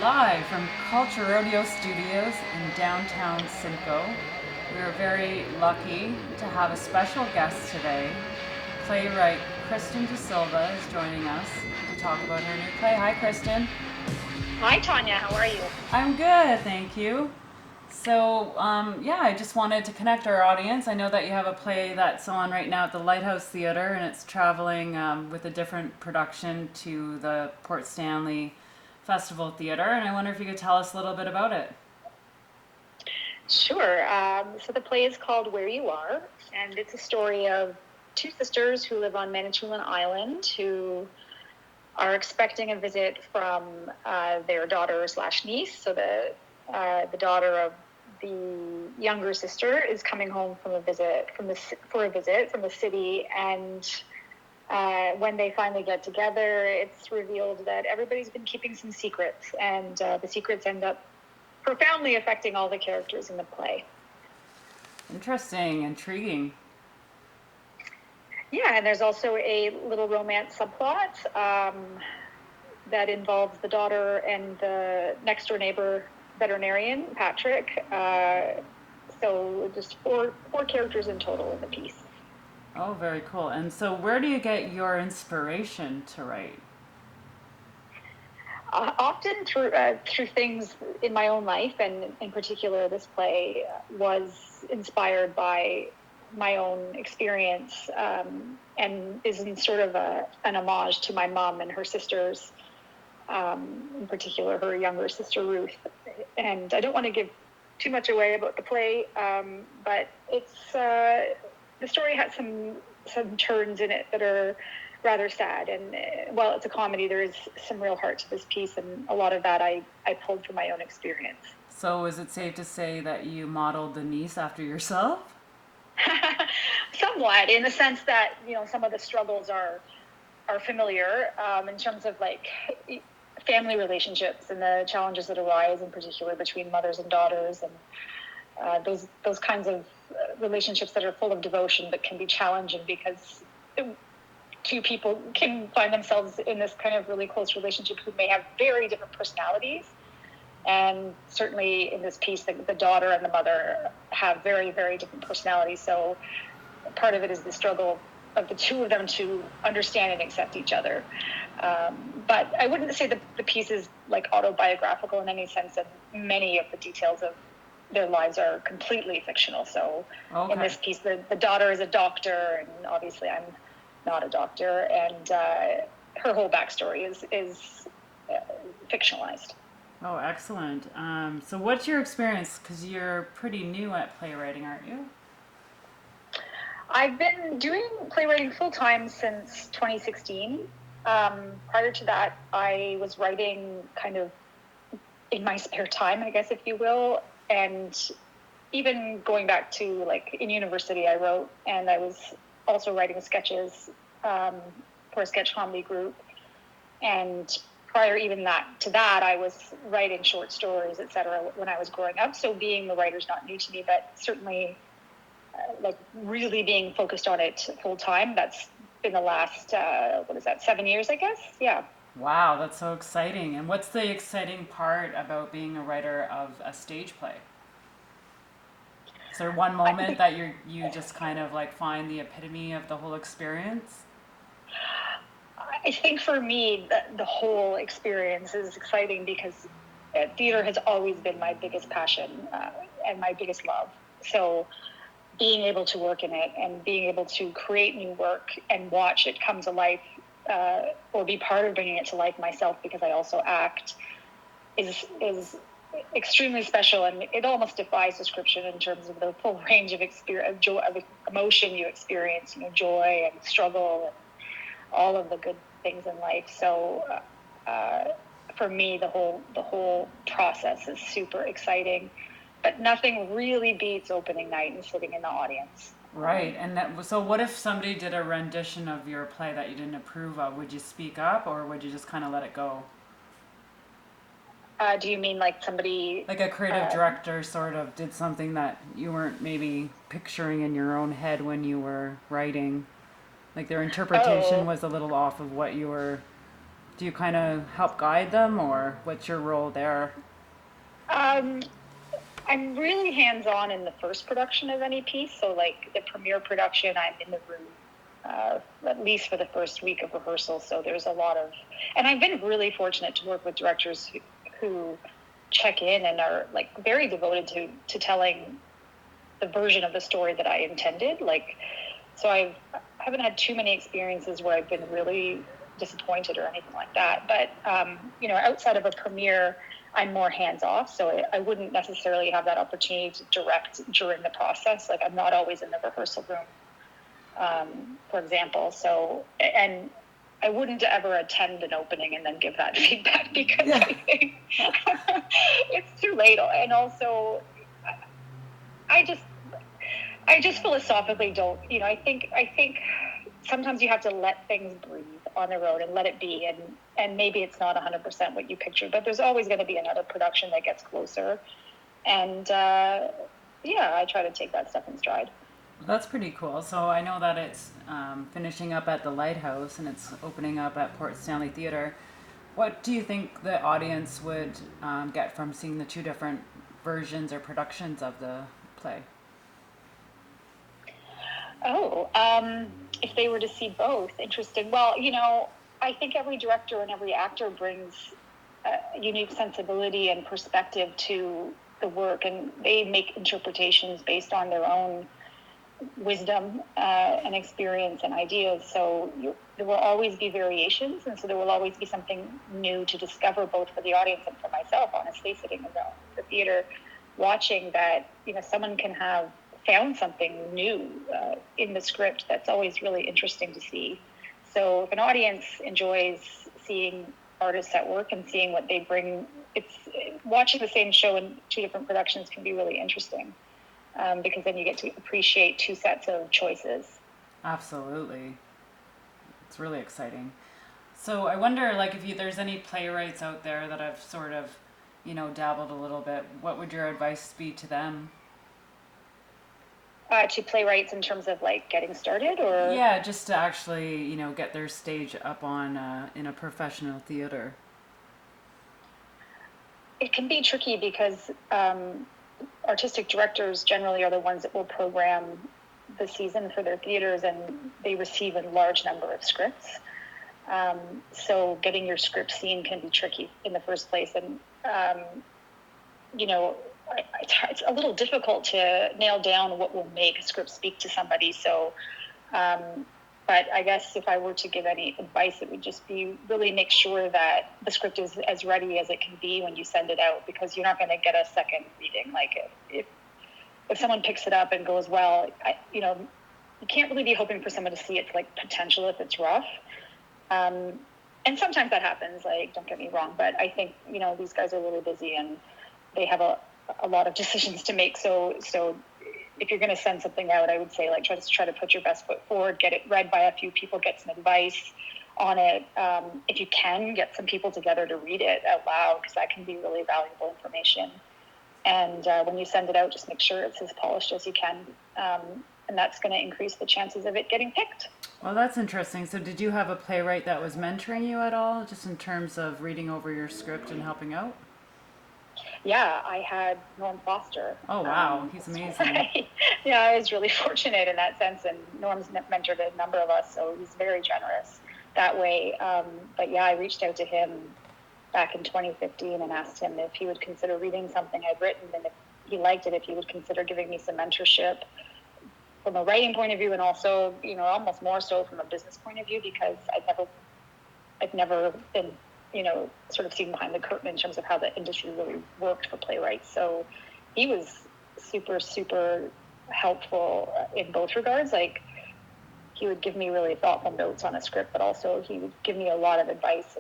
Live from Culture Rodeo Studios in downtown Simcoe. We are very lucky to have a special guest today. Playwright Kristen Da Silva is joining us to talk about her new play. Hi, Kristen. Hi, Tanya. How are you? I'm good, thank you. So, I just wanted to connect our audience. I know that you have a play that's on right now at the Lighthouse Theatre, and it's traveling with a different production to the Port Stanley Festival Theatre. And I wonder if you could tell us a little bit about it. Sure. So the play is called Where You Are, and it's a story of two sisters who live on Manitoulin Island who are expecting a visit from their daughter slash niece. So the daughter of the younger sister is coming home from a visit from the city, and when they finally get together, it's revealed that everybody's been keeping some secrets, and the secrets end up profoundly affecting all the characters in the play. Interesting, intriguing. Yeah, and there's also a little romance subplot that involves the daughter and the next door neighbor veterinarian, Patrick. So just four characters in total in the piece. Oh, very cool. And so, where do you get your inspiration to write? Often through things in my own life, and in particular, this play was inspired by my own experience, and is in sort of an homage to my mom and her sisters, in particular her younger sister Ruth. And I don't want to give too much away about the play, but it's the story has some turns in it that are rather sad, and while it's a comedy, there is some real heart to this piece, and a lot of that I pulled from my own experience. So, is it safe to say that you modeled the niece after yourself? Somewhat, in the sense that some of the struggles are familiar, in terms of like family relationships and the challenges that arise, in particular between mothers and daughters, and those kinds of relationships that are full of devotion but can be challenging because two people can find themselves in this kind of really close relationship who may have very different personalities. And certainly in this piece, the daughter and the mother have very, very different personalities. So part of it is the struggle of the two of them to understand and accept each other. But I wouldn't say the piece is like autobiographical in any sense, and many of the details of their lives are completely fictional. So in this piece, the daughter is a doctor, and obviously I'm not a doctor, and her whole backstory is fictionalized. Oh, excellent. So, what's your experience? Because you're pretty new at playwriting, aren't you? I've been doing playwriting full time since 2016. Prior to that, I was writing kind of in my spare time, I guess, if you will. And even going back to like in university, I wrote, and I was also writing sketches for a sketch comedy group. And prior even to that, I was writing short stories, etc. when I was growing up. So being the writer's not new to me, but certainly like really being focused on it full time, that's been the last 7 years, I guess. Yeah. Wow, that's so exciting. And what's the exciting part about being a writer of a stage play? Is there one moment that you just kind of like find the epitome of the whole experience? I think for me, the whole experience is exciting because theater has always been my biggest passion, and my biggest love. So being able to work in it and being able to create new work and watch it come to life, or be part of bringing it to life myself, because I also act, is extremely special, and it almost defies description in terms of the full range of experience, joy, of emotion you experience, joy and struggle and all of the good things in life. So for me, the whole process is super exciting, but nothing really beats opening night and sitting in the audience. Right. So what if somebody did a rendition of your play that you didn't approve of? Would you speak up, or would you just kind of let it go? Do you mean like somebody... Like a creative director sort of did something that you weren't maybe picturing in your own head when you were writing? Like their interpretation was a little off of what you were Do you kind of help guide them, or what's your role there? Um, I'm really hands-on in the first production of any piece. So like the premiere production, I'm in the room at least for the first week of rehearsal. So there's a lot of, and I've been really fortunate to work with directors who check in and are like very devoted to telling the version of the story that I intended. Like, so I haven't had too many experiences where I've been really disappointed or anything like that. But outside of a premiere, I'm more hands off, so I wouldn't necessarily have that opportunity to direct during the process. Like, I'm not always in the rehearsal room, for example. So, and I wouldn't ever attend an opening and then give that feedback because I think it's too late. And also, I just philosophically don't. I think sometimes you have to let things breathe on the road and let it be, and maybe it's not 100% what you pictured, but there's always going to be another production that gets closer, and I try to take that stuff in stride. That's pretty cool. So I know that it's finishing up at the Lighthouse and it's opening up at Port Stanley Theatre. What do you think the audience would get from seeing the two different versions or productions of the play? Oh, if they were to see both, interesting. Well, I think every director and every actor brings a unique sensibility and perspective to the work, and they make interpretations based on their own wisdom and experience and ideas. So there will always be variations, and so there will always be something new to discover, both for the audience and for myself, honestly, sitting in the theater watching that, someone can have found something new in the script that's always really interesting to see. So if an audience enjoys seeing artists at work and seeing what they bring, it's watching the same show in two different productions can be really interesting, because then you get to appreciate two sets of choices. Absolutely. It's really exciting. So I wonder, like, if there's any playwrights out there that have sort of, dabbled a little bit, what would your advice be to them? To playwrights in terms of like getting started, or Yeah, just to actually, get their stage up on in a professional theater. it can be tricky because artistic directors generally are the ones that will program the season for their theaters, and they receive a large number of scripts. So getting your script seen can be tricky in the first place, and it's a little difficult to nail down what will make a script speak to somebody. So, but I guess if I were to give any advice, it would just be really make sure that the script is as ready as it can be when you send it out, because you're not going to get a second reading. Like if someone picks it up and goes, well, you can't really be hoping for someone to see its like potential if it's rough. And sometimes that happens, like, don't get me wrong, but I think, these guys are really busy and they have a lot of decisions to make. So if you're going to send something out, I would say, like, try to put your best foot forward, get it read by a few people, get some advice on it. If you can, get some people together to read it out loud, because that can be really valuable information. And when you send it out, just make sure it's as polished as you can. And that's going to increase the chances of it getting picked. Well, that's interesting. So did you have a playwright that was mentoring you at all, just in terms of reading over your script and helping out? Yeah, I had Norm Foster. Oh, wow. He's amazing. Yeah, I was really fortunate in that sense, and Norm's mentored a number of us, so he's very generous that way. But yeah, I reached out to him back in 2015 and asked him if he would consider reading something I'd written, and if he liked it, if he would consider giving me some mentorship from a writing point of view, and also, almost more so from a business point of view, because I've never been, sort of seen behind the curtain in terms of how the industry really worked for playwrights. So he was super, super helpful in both regards. Like, he would give me really thoughtful notes on a script, but also he would give me a lot of advice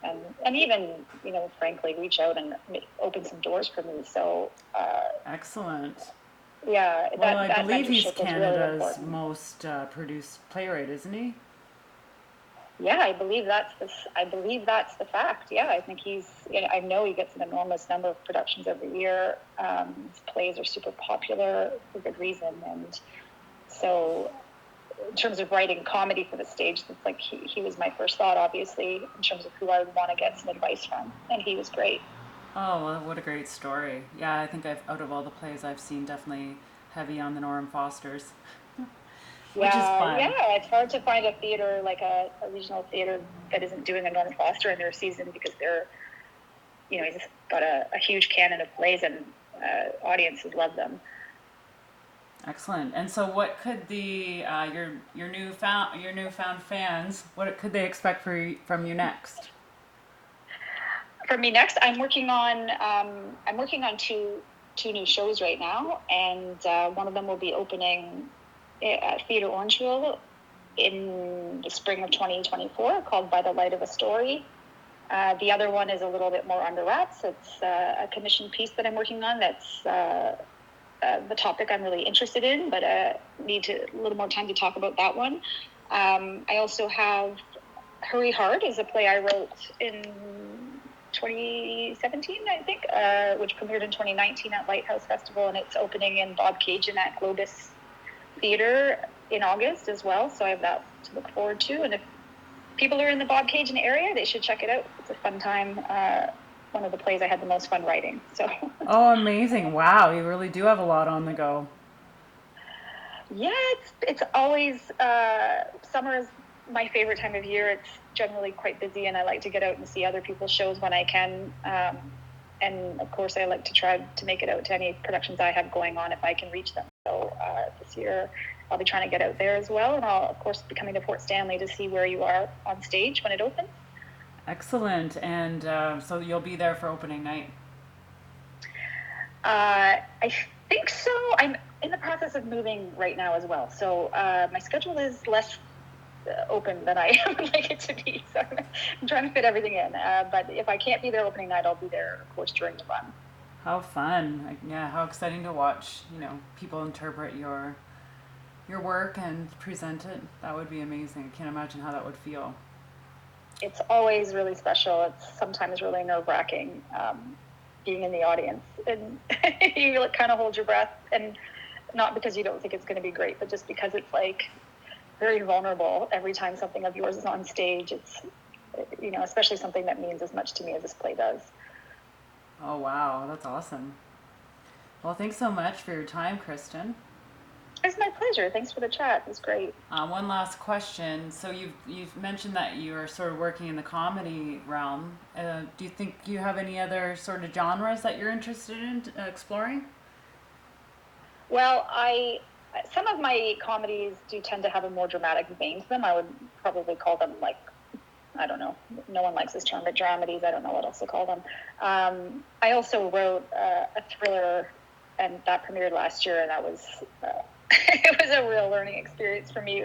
and even, frankly, reach out and open some doors for me. So Excellent. yeah, well, I believe he's mentorship is really Canada's important. most produced playwright, isn't he? Yeah, I believe that's the fact. Yeah, I think I know he gets an enormous number of productions every year. His plays are super popular for good reason, and so in terms of writing comedy for the stage, it's like he was my first thought, obviously, in terms of who I would want to get some advice from, and he was great. Oh, well, what a great story. Yeah, I think out of all the plays I've seen, definitely heavy on the Norm Fosters, which is Yeah, fun. it's hard to find a theater, like a regional theater, that isn't doing a Norman Foster in their season, because he's got a huge canon of plays, and audiences love them. Excellent. And so, what could the your newfound fans, what could they expect from you next? For me next, I'm working on two new shows right now, and one of them will be opening at Theatre Orangeville in the spring of 2024, called By the Light of a Story. The other one is a little bit more under wraps. It's a commissioned piece that I'm working on that's the topic I'm really interested in, but need a little more time to talk about that one. I also have Hurry Hard is a play I wrote in 2017, I think, which premiered in 2019 at Lighthouse Festival, and it's opening in Bob Cajun at Globus Theatre in August as well. So I have that to look forward to. And if people are in the Bob Cajun area, they should check it out. It's a fun time. One of the plays I had the most fun writing. So. Oh, amazing! Wow, you really do have a lot on the go. Yeah, it's always summer is my favorite time of year. It's generally quite busy, and I like to get out and see other people's shows when I can. And of course, I like to try to make it out to any productions I have going on if I can reach them. So this year, I'll be trying to get out there as well, and I'll of course be coming to Port Stanley to see where you are on stage when it opens. Excellent. And so you'll be there for opening night. I think so. I'm in the process of moving right now as well, so my schedule is less open than I would like it to be. So I'm trying to fit everything in. But if I can't be there opening night, I'll be there, of course, during the run. How fun! Yeah, how exciting to watch. People interpret your work and present it. That would be amazing. I can't imagine how that would feel. It's always really special. It's sometimes really nerve-wracking being in the audience, and you kind of hold your breath, and not because you don't think it's going to be great, but just because it's like very vulnerable every time something of yours is on stage. It's especially something that means as much to me as this play does. Oh wow, that's awesome. Well, thanks so much for your time, Kristen. It's my pleasure. Thanks for the chat. It was great. One last question. So you've mentioned that you're sort of working in the comedy realm. Do you think you have any other sort of genres that you're interested in exploring? Well, some of my comedies do tend to have a more dramatic vein to them. I would probably call them, like, I don't know. No one likes this term, but dramedies. I don't know what else to call them. I also wrote a thriller, and that premiered last year, and that was it was a real learning experience for me,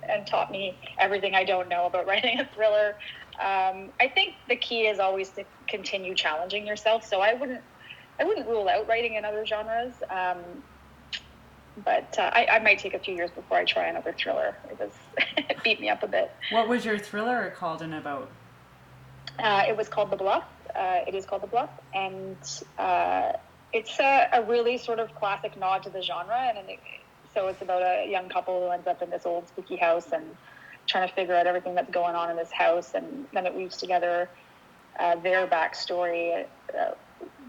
and taught me everything I don't know about writing a thriller. I think the key is always to continue challenging yourself. So I wouldn't rule out writing in other genres. But I might take a few years before I try another thriller. It beat me up a bit. What was your thriller called and about? It was called The Bluff. It is called The Bluff, and it's a really sort of classic nod to the genre. So it's about a young couple who ends up in this old spooky house and trying to figure out everything that's going on in this house, and then it weaves together their backstory,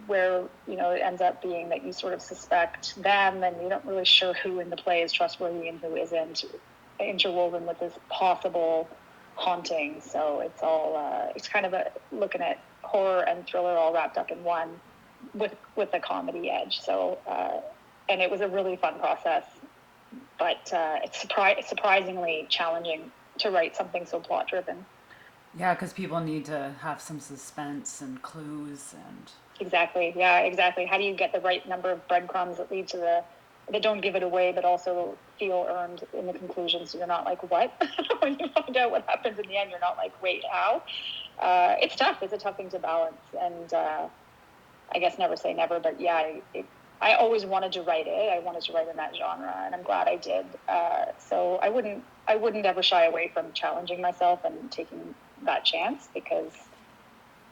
where it ends up being that you sort of suspect them, and you're not really sure who in the play is trustworthy and who isn't, interwoven with this possible haunting. So it's all it's kind of looking at horror and thriller all wrapped up in one, with a comedy edge. So and it was a really fun process, but it's surprisingly challenging to write something so plot driven. Yeah, because people need to have some suspense and clues and. Exactly. Yeah, exactly. How do you get the right number of breadcrumbs that lead to that don't give it away, but also feel earned in the conclusion? So you're not like, what? When you find out what happens in the end, you're not like, wait, how? It's tough. It's a tough thing to balance. And I guess never say never, but yeah, I always wanted to write it. I wanted to write in that genre, and I'm glad I did. So I wouldn't ever shy away from challenging myself and taking that chance, because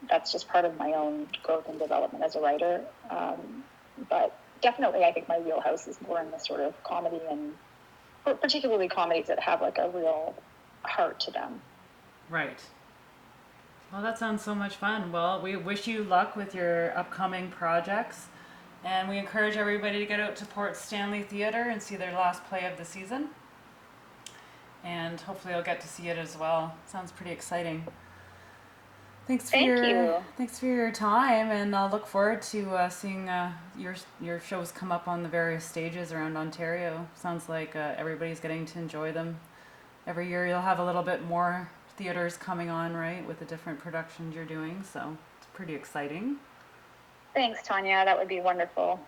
that's just part of my own growth and development as a writer. But definitely, I think my wheelhouse is more in the sort of comedy and particularly comedies that have like a real heart to them. Right. Well, that sounds so much fun. Well, we wish you luck with your upcoming projects, and we encourage everybody to get out to Port Stanley Theatre and see their last play of the season. And hopefully I'll get to see it as well. Sounds pretty exciting. Thanks for your time, and I'll look forward to seeing your shows come up on the various stages around Ontario. Sounds like everybody's getting to enjoy them. Every year you'll have a little bit more theaters coming on, right, with the different productions you're doing, so it's pretty exciting. Thanks, Tanya. That would be wonderful.